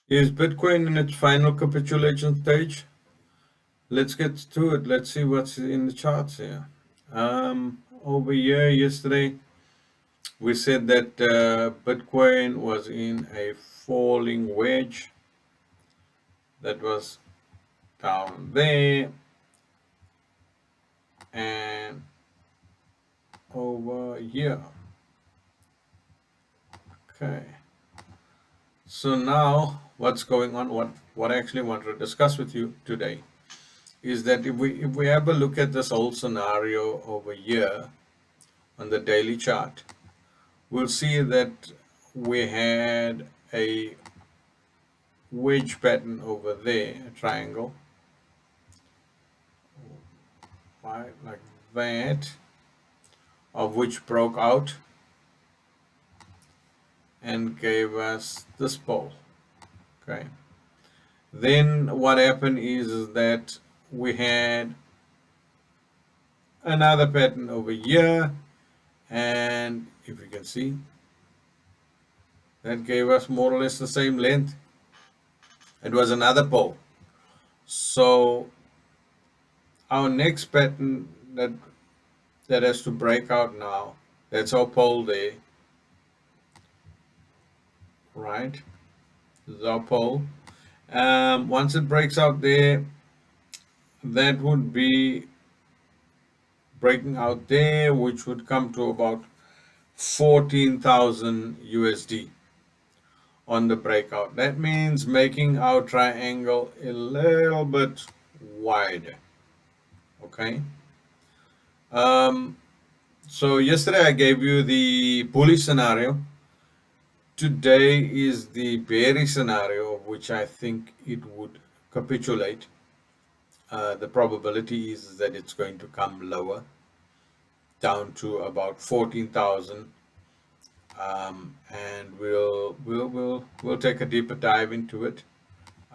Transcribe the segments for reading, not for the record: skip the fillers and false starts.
Is Bitcoin in its final capitulation stage? Let's get to it. Let's see what's in the charts here. Over here yesterday, we said that Bitcoin was in a falling wedge that was down there and over here. Okay. So now what's going on? What I actually want to discuss with you today is that if we have a look at this whole scenario over here on the daily chart, we'll see that we had a wedge pattern over there, a triangle, right, like that, of which broke out and gave us this pole. Okay. Then what happened is that we had another pattern over here, and if you can see, that gave us more or less the same length. It was another pole. So our next pattern that has to break out now, that's our pole there, right? This is our pole. Once it breaks out there, that would be breaking out there, which would come to about 14,000 USD on the breakout. That means making our triangle a little bit wider. Okay. So yesterday I gave you the bullish scenario. Today is the bearish scenario, of which I think it would capitulate. The probability is that it's going to come lower, down to about 14,000, and we'll take a deeper dive into it.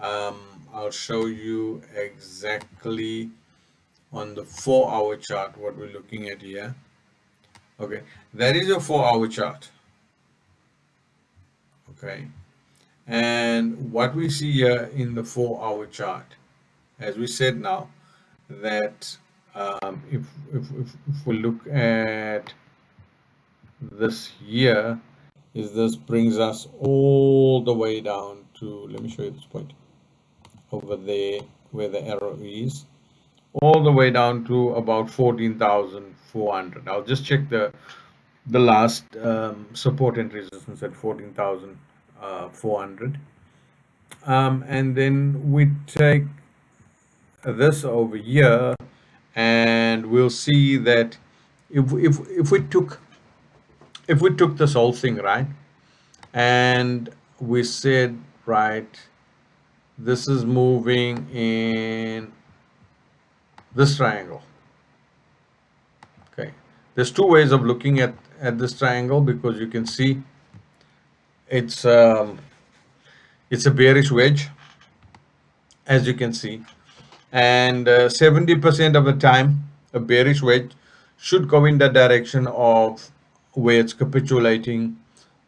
I'll show you exactly on the 4-hour chart what we're looking at here. Okay, that is your 4-hour chart. Okay, and what we see here in the 4-hour chart, as we said now, that if we look at this here, is this brings us all the way down to, let me show you this point over there where the arrow is, all the way down to about 14,400. I'll just check the last support and resistance at 14,400. And then we take this over here, and we'll see that if we took this whole thing, right, and we said, right, this is moving in this triangle. Okay, there's two ways of looking at this triangle, because you can see it's it's a bearish wedge, as you can see, and 70% of the time a bearish wedge should go in the direction of where it's capitulating,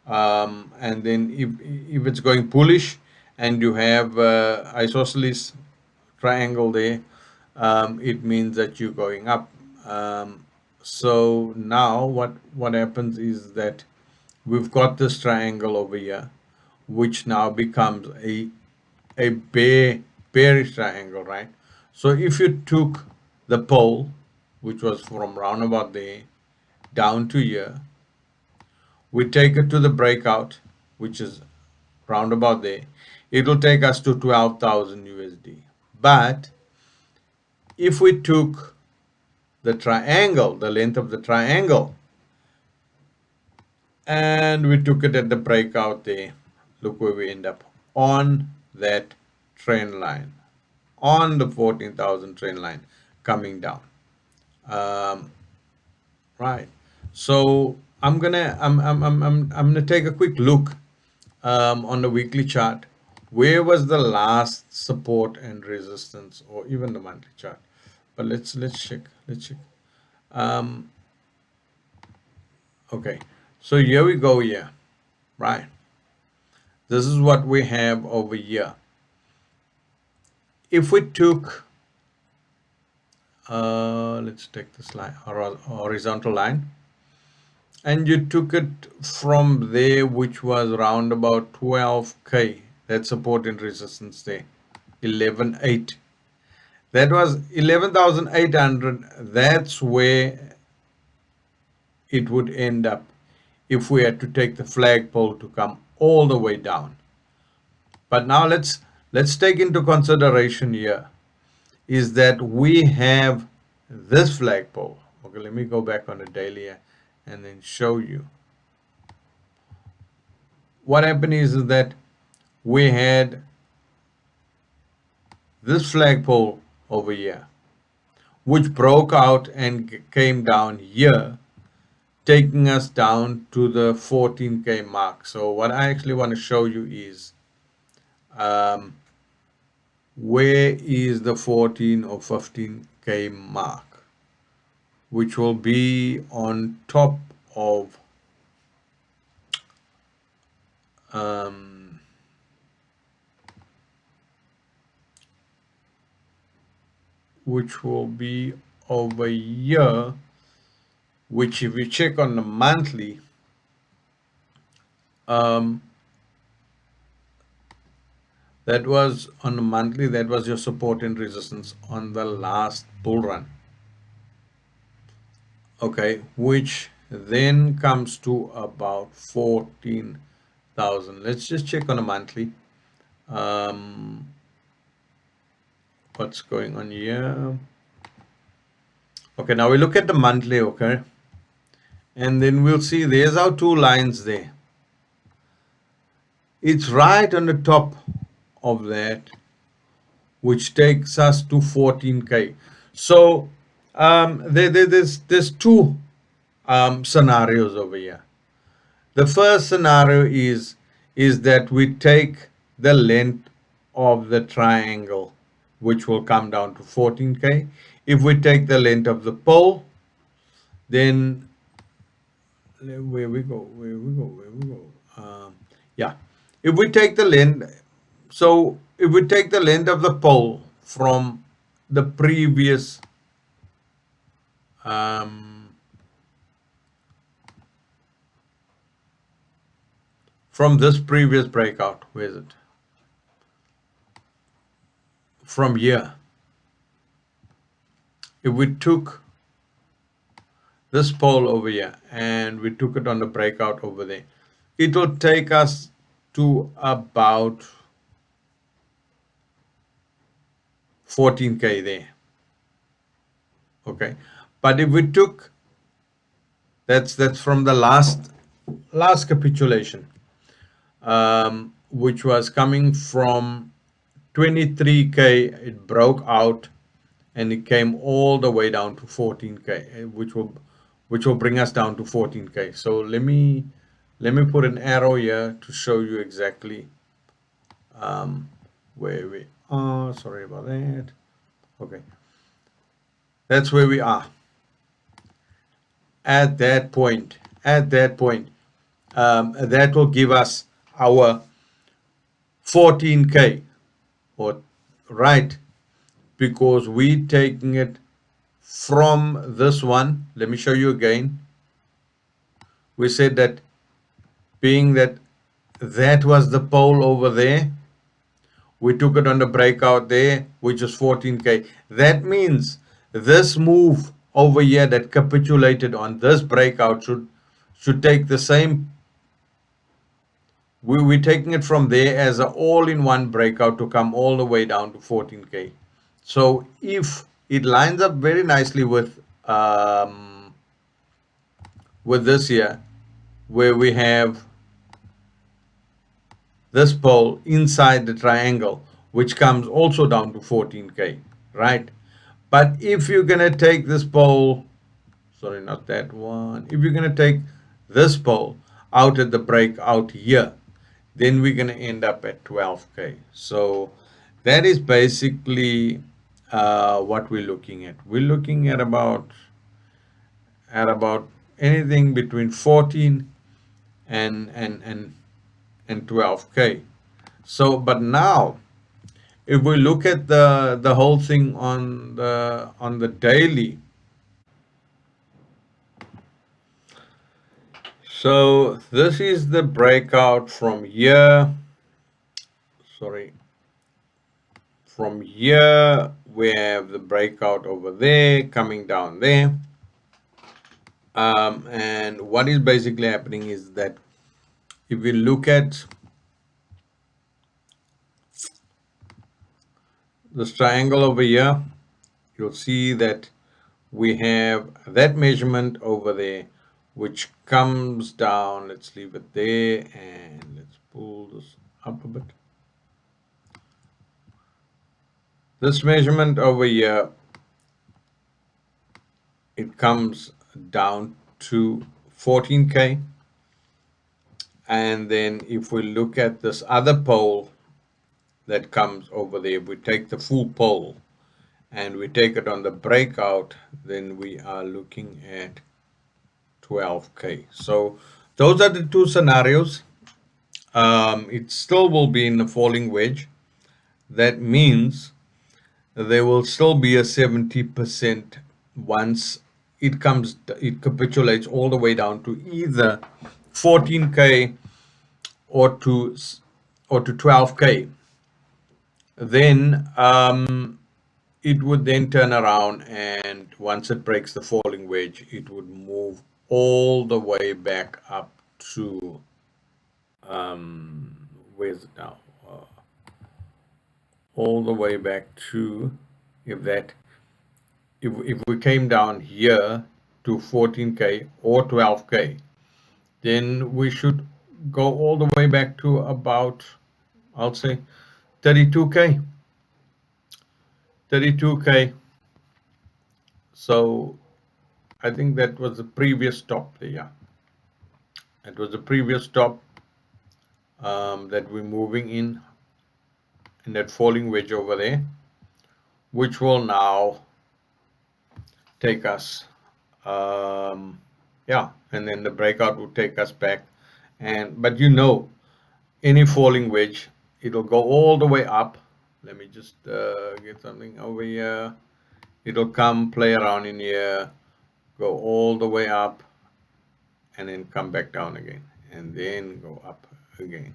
and then if it's going bullish and you have isosceles triangle there, it means that you're going up. So now what happens is that we've got this triangle over here, which now becomes a bearish triangle, right? So if you took the pole, which was from roundabout there down to here, we take it to the breakout, which is roundabout there, it will take us to 12,000 USD. But if we took the triangle, the length of the triangle, and we took it at the breakout there, look where we end up, on that trend line, on the 14,000 trend line coming down. Right. So I'm gonna take a quick look on the weekly chart. Where was the last support and resistance, or even the monthly chart? But let's check. Let's check. Okay. So here we go here. Right. This is what we have over here. If we took, let's take this line, horizontal line, and you took it from there, which was around about 12K, that support and resistance there, 11.8. That was 11,800. That's where it would end up if we had to take the flagpole to come all the way down. But now let's take into consideration here is that we have this flagpole. Okay, let me go back on the daily and then show you. What happened is that we had this flagpole over here, which broke out and came down here, taking us down to the 14K mark. So what I actually want to show you is um, where is the 14 or 15K mark, which will be on top of um, which will be over here, which if we check on the monthly, um, that was on the monthly, that was your support and resistance on the last bull run. Okay, which then comes to about 14,000. Let's just check on a monthly. What's going on here? Okay, now we look at the monthly, okay? And then we'll see there's our two lines there. It's right on the top of that, which takes us to 14K. So there's two scenarios over here. The first scenario is that we take the length of the triangle, which will come down to 14K. If we take the length of the pole, then where we go, yeah. If we take the length, so if we take the length of the pole from the previous from this previous breakout, where is it? From here, if we took this pole over here and we took it on the breakout over there, it will take us to about 14K there. Okay, but if we took, that's from the last capitulation, which was coming from 23K, it broke out and it came all the way down to 14K, which will bring us down to 14K. So let me put an arrow here to show you exactly where we are. Sorry about that. Okay, that's where we are at that point. That will give us our 14K, or right, because we taking it from this one. Let me show you again. We said that being that was the pole over there, we took it on the breakout there, which is 14K. That means this move over here that capitulated on this breakout should take the same. We're taking it from there as an all-in-one breakout to come all the way down to 14K. So if it lines up very nicely with this here, where we have this pole inside the triangle, which comes also down to 14K, right? But if you're gonna take this pole, sorry, not that one. If you're gonna take this pole out at the breakout here, then we're gonna end up at 12K. So that is basically what we're looking at. We're looking at about anything between 14 and and 12K. So, but now if we look at the whole thing on the daily, so this is the breakout from here. Sorry, from here we have the breakout over there coming down there. And what is basically happening is that if we look at this triangle over here, you'll see that we have that measurement over there, which comes down. Let's leave it there and let's pull this up a bit. This measurement over here, it comes down to 14K. And then if we look at this other pole that comes over there, we take the full pole and we take it on the breakout, then we are looking at 12K. So those are the two scenarios. It still will be in the falling wedge. That means there will still be a 70% once it capitulates all the way down to either 14K or to 12K. Then it would then turn around, and once it breaks the falling wedge, it would move all the way back up to where's it now? All the way back to, if that if we came down here to 14K or 12K, then we should go all the way back to about, I'll say 32K. 32K. So I think that was the previous stop there. Yeah, it was the previous stop that we're moving in that falling wedge over there, which will now take us, yeah, and then the breakout will take us back. And but any falling wedge, it'll go all the way up. Let me just get something over here. It'll come play around in here, go all the way up, and then come back down again, and then go up again.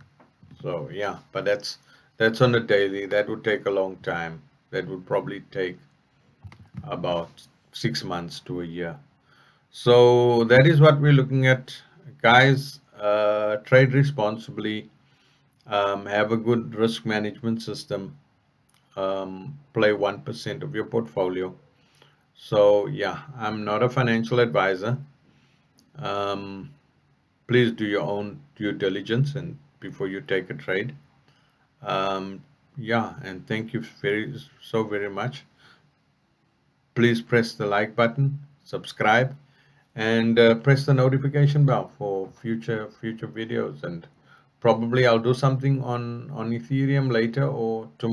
So yeah, but that's on the daily. That would take a long time. That would probably take about 6 months to a year. So that is what we're looking at, guys. Trade responsibly. Have a good risk management system. Play 1% of your portfolio. So yeah, I'm not a financial advisor. Um, Please do your own due diligence and before you take a trade. Yeah, and thank you very much. Please press the like button, subscribe, and press the notification bell for future videos. And probably I'll do something on Ethereum later or tomorrow.